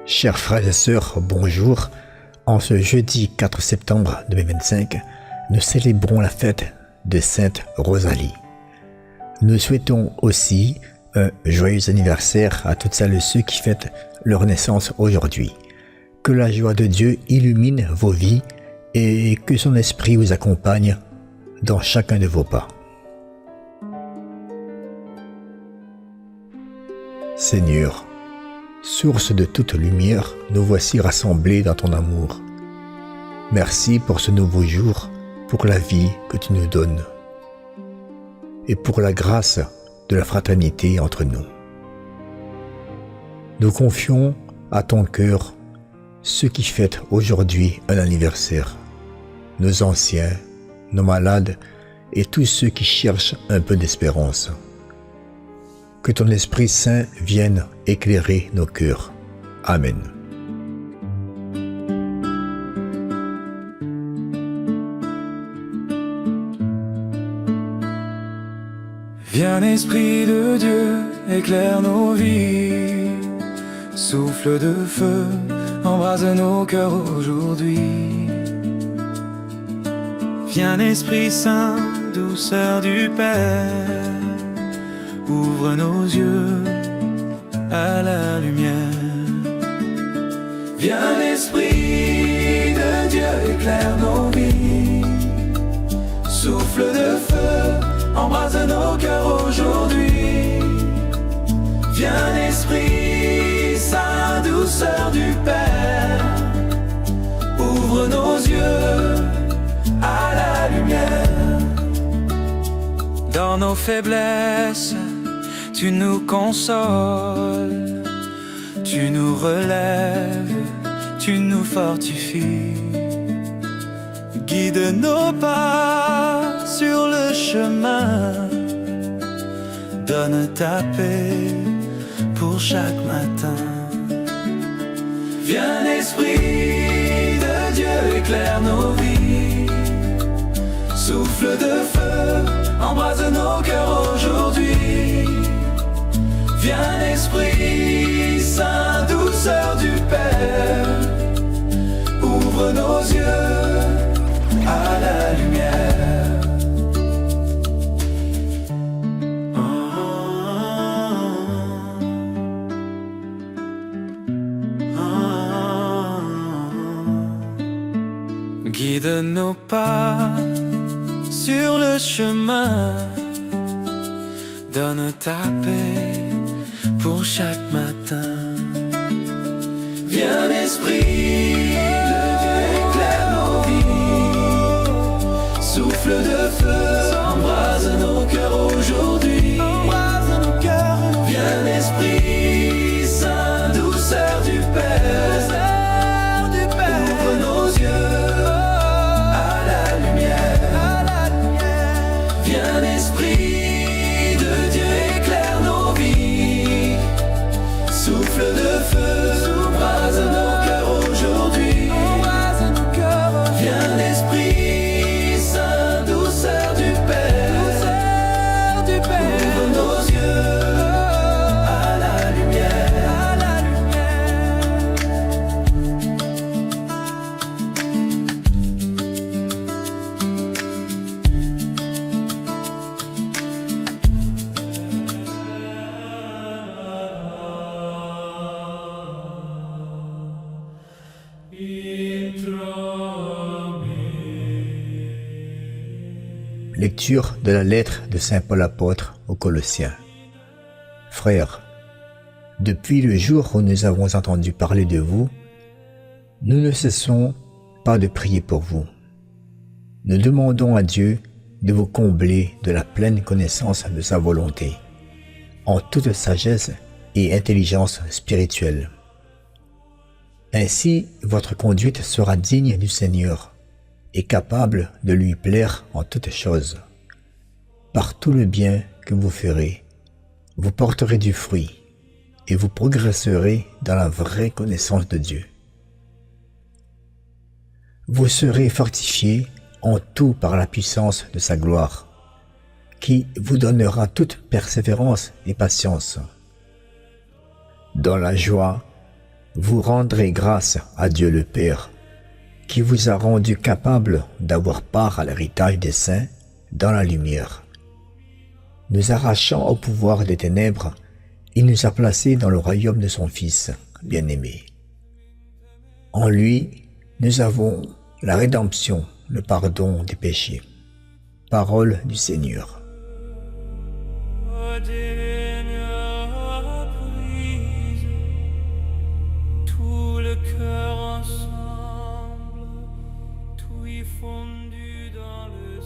Chers frères et sœurs, bonjour. En ce jeudi 4 septembre 2025, nous célébrons la fête de Sainte Rosalie. Nous souhaitons aussi un joyeux anniversaire à toutes celles et ceux qui fêtent leur naissance aujourd'hui. Que la joie de Dieu illumine vos vies et que son esprit vous accompagne dans chacun de vos pas. Seigneur, source de toute lumière, nous voici rassemblés dans ton amour. Merci pour ce nouveau jour, pour la vie que tu nous donnes et pour la grâce de la fraternité entre nous. Nous confions à ton cœur ceux qui fêtent aujourd'hui un anniversaire, nos anciens, nos malades et tous ceux qui cherchent un peu d'espérance. Que ton Esprit Saint vienne éclairer nos cœurs. Amen. Viens Esprit de Dieu, éclaire nos vies. Souffle de feu, embrase nos cœurs aujourd'hui. Viens Esprit Saint, douceur du Père. Ouvre nos yeux à la lumière. Viens l'Esprit de Dieu, éclaire nos vies. Souffle de feu, embrase nos cœurs aujourd'hui. Viens l'Esprit Saint, douceur du Père. Ouvre nos yeux à la lumière. Dans nos faiblesses, tu nous consoles, tu nous relèves, tu nous fortifies. Guide nos pas sur le chemin, donne ta paix pour chaque matin. Viens Esprit de Dieu, éclaire nos vies. Souffle de feu, embrase nos cœurs aujourd'hui. Viens Esprit Saint, douceur du Père. Ouvre nos yeux à la lumière. Guide nos pas sur le chemin, donne ta paix pour chaque matin. Viens l'Esprit de Dieu, éclaire nos vies. Souffle de feu, embrase nos cœurs aujourd'hui. Viens l'Esprit Saint, douceur du Père. Ouvre nos yeux à la lumière. Viens l'Esprit de Dieu, éclaire nos vies. Souffle de feu, embrase nos cœurs aujourd'hui. Viens l'Esprit Saint, douceur du Père. Ouvre nos yeux à la lumière. Lecture de la lettre de Saint Paul apôtre aux Colossiens. Frères, depuis le jour où nous avons entendu parler de vous, nous ne cessons pas de prier pour vous. Nous demandons à Dieu de vous combler de la pleine connaissance de sa volonté, en toute sagesse et intelligence spirituelle. Ainsi, votre conduite sera digne du Seigneur et capable de lui plaire en toutes choses. Par tout le bien que vous ferez, vous porterez du fruit et vous progresserez dans la vraie connaissance de Dieu. vous serez fortifiés en tout par la puissance de sa gloire, qui vous donnera toute persévérance et patience. Dans la joie, vous rendrez grâce à Dieu le Père, qui vous a rendu capable d'avoir part à l'héritage des saints dans la lumière. Nous arrachant au pouvoir des ténèbres, il nous a placés dans le royaume de son Fils bien-aimé. En lui, nous avons la rédemption, le pardon des péchés. Parole du Seigneur. Tout le cœur ensemble, tout y fondu dans le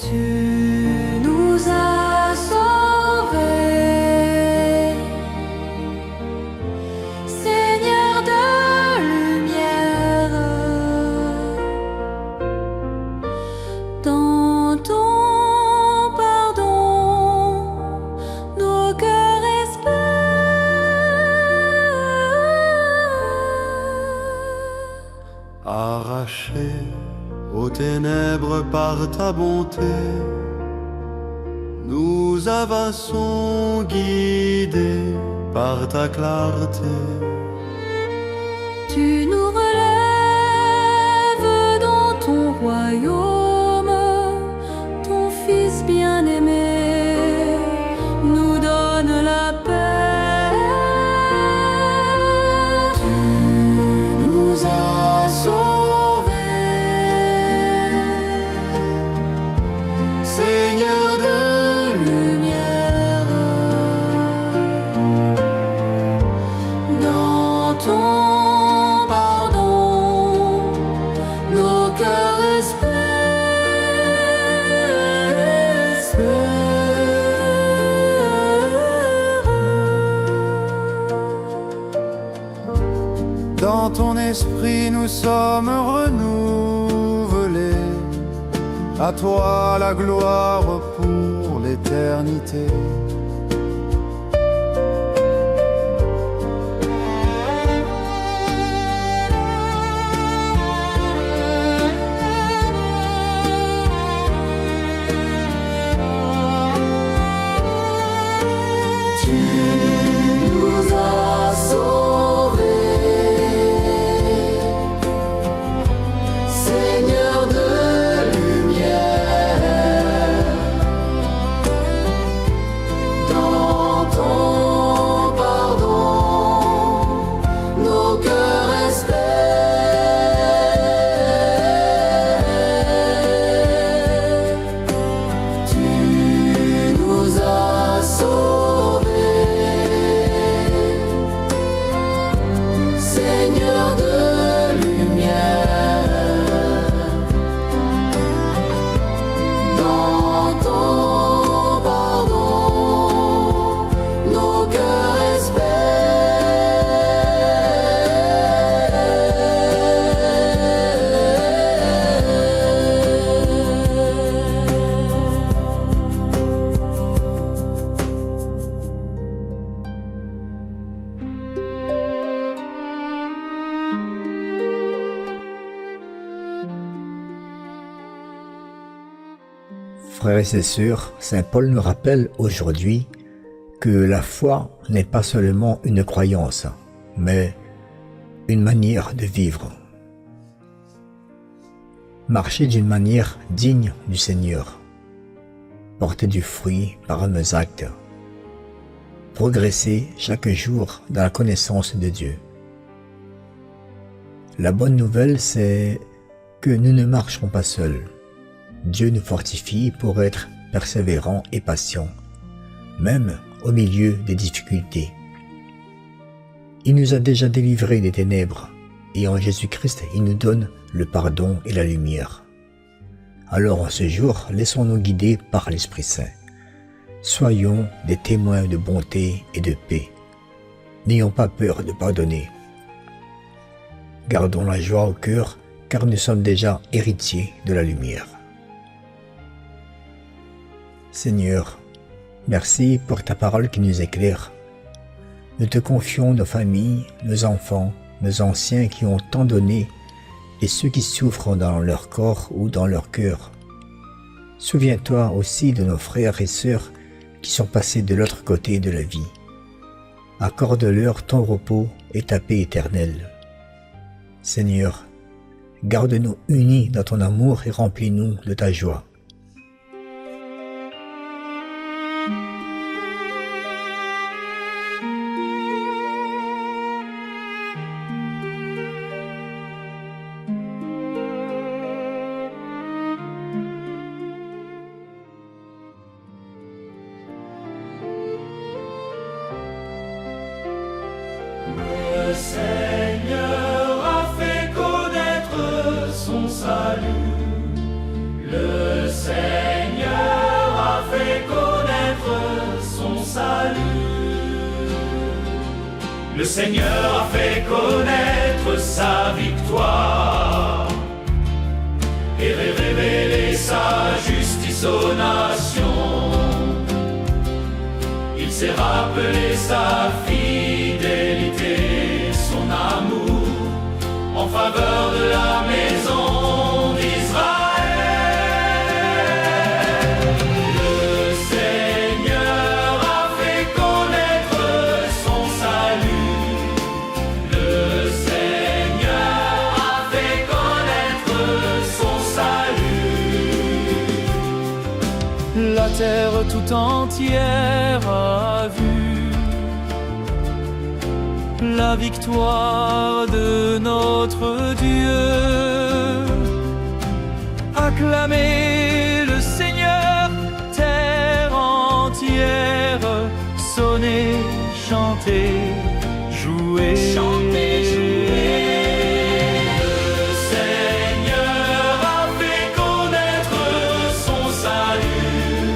Tu nous as sauvés, Seigneur de lumière, dans ton pardon, nos cœurs espèrent. Arraché aux ténèbres par ta bonté, nous avançons guidés par ta clarté. Tu nous relèves dans ton royaume, ton Fils bien-aimé nous donne la paix. Tu nous as sauvés, Seigneur de lumière, dans ton pardon, nos cœurs espèrent. Dans ton esprit nous sommes renouvelés. À toi la gloire pour l'éternité. Tu nous as sauvés, Seigneur de lumière, dans ton pardon, nos cœurs espèrent. Tu nous as sauvés, Seigneur de lumière, dans ton pardon, nos cœurs Frères et sœurs, saint Paul nous rappelle aujourd'hui que la foi n'est pas seulement une croyance, mais une manière de vivre. Marcher d'une manière digne du Seigneur, porter du fruit par nos actes, progresser chaque jour dans la connaissance de Dieu. La bonne nouvelle, c'est que nous ne marcherons pas seuls. Dieu nous fortifie pour être persévérants et patients, même au milieu des difficultés. Il nous a déjà délivrés des ténèbres, et en Jésus-Christ, il nous donne le pardon et la lumière. Alors en ce jour, laissons-nous guider par l'Esprit Saint. Soyons des témoins de bonté et de paix. N'ayons pas peur de pardonner. Gardons la joie au cœur, car nous sommes déjà héritiers de la lumière. Seigneur, merci pour ta parole qui nous éclaire. Nous te confions nos familles, nos enfants, nos anciens qui ont tant donné et ceux qui souffrent dans leur corps ou dans leur cœur. Souviens-toi aussi de nos frères et sœurs qui sont passés de l'autre côté de la vie. Accorde-leur ton repos et ta paix éternelle. Seigneur, garde-nous unis dans ton amour et remplis-nous de ta joie. Le Seigneur a fait connaître son salut. Le Seigneur a fait connaître son salut. Le Seigneur a fait connaître sa victoire et révélé sa justice aux nations. Il s'est rappelé sa fidélité, son amour en faveur de la maison d'Israël. Le Seigneur a fait connaître son salut. Le Seigneur a fait connaître son salut. La terre tout entière a vu la victoire de notre Dieu. Acclamez le Seigneur, terre entière, sonnez, chantez, jouez. Chantez, jouez. Le Seigneur a fait connaître son salut.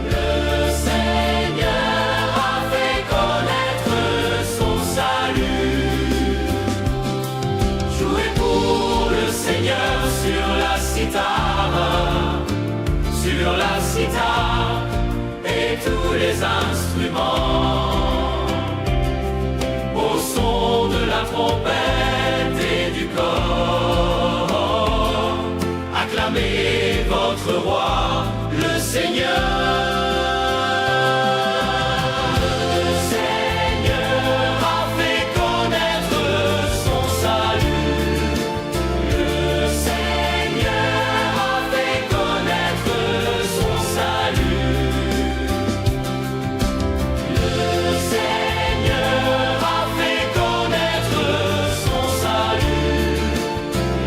Le Seigneur a fait connaître son salut. Jouez pour le Seigneur sur la cithare et tous les instruments. Au son de la trompette et du cor, acclamez votre roi, le Seigneur. Le Seigneur a fait connaître son salut. Le Seigneur a fait connaître son salut. Le Seigneur a fait connaître son salut.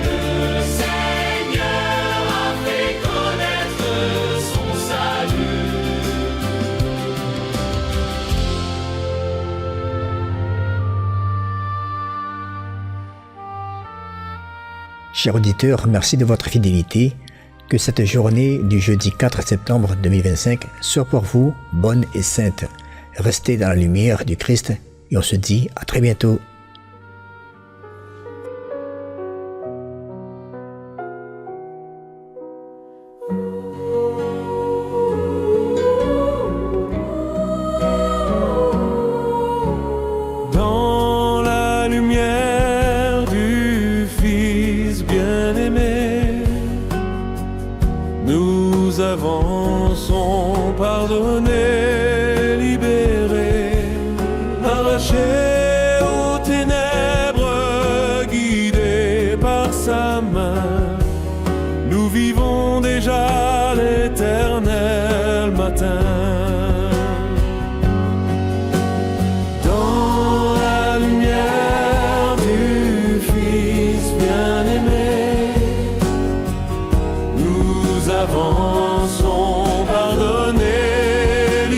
Le Seigneur a fait connaître son salut. Chers auditeurs, merci de votre fidélité. Que cette journée du jeudi 4 septembre 2025 soit pour vous bonne et sainte. Restez dans la lumière du Christ et on se dit à très bientôt. Dans la lumière du Fils bien-aimé, nous avançons pardonnés, libérés, arrachés aux ténèbres, guidés par sa main. Nous vivons déjà l'éternel matin. Dans la lumière du Fils bien-aimé, nous avançons pardonnés,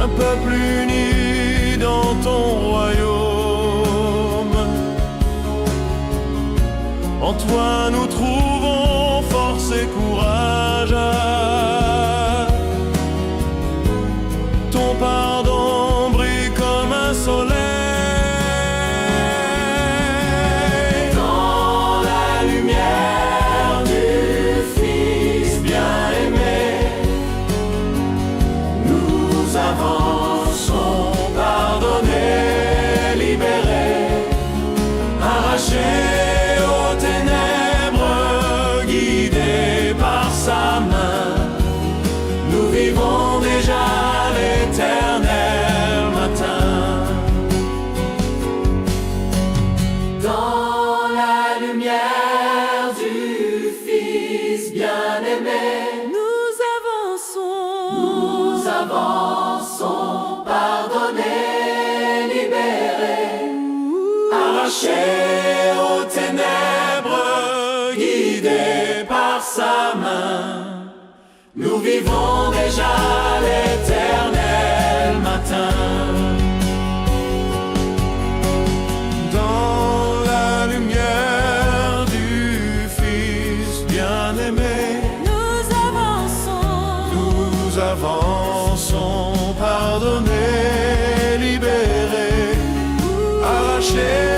un peuple uni dans ton royaume. En toi nous trouvons force et courage. Ton pardon brille comme un soleil. Dans la lumière du Fils bien-aimé, nous avançons, pardonnés, libérés, arrachés aux ténèbres, guidés par sa main. Nous vivons déjà l'éternel matin. Dans la lumière du Fils bien-aimé, nous avançons, pardonnés, libérés, arrachés aux ténèbres, guidés par sa main. Nous vivons déjà l'éternel matin. Dans la lumière du Fils bien-aimé, nous avançons, pardonnés, libérés, arrachés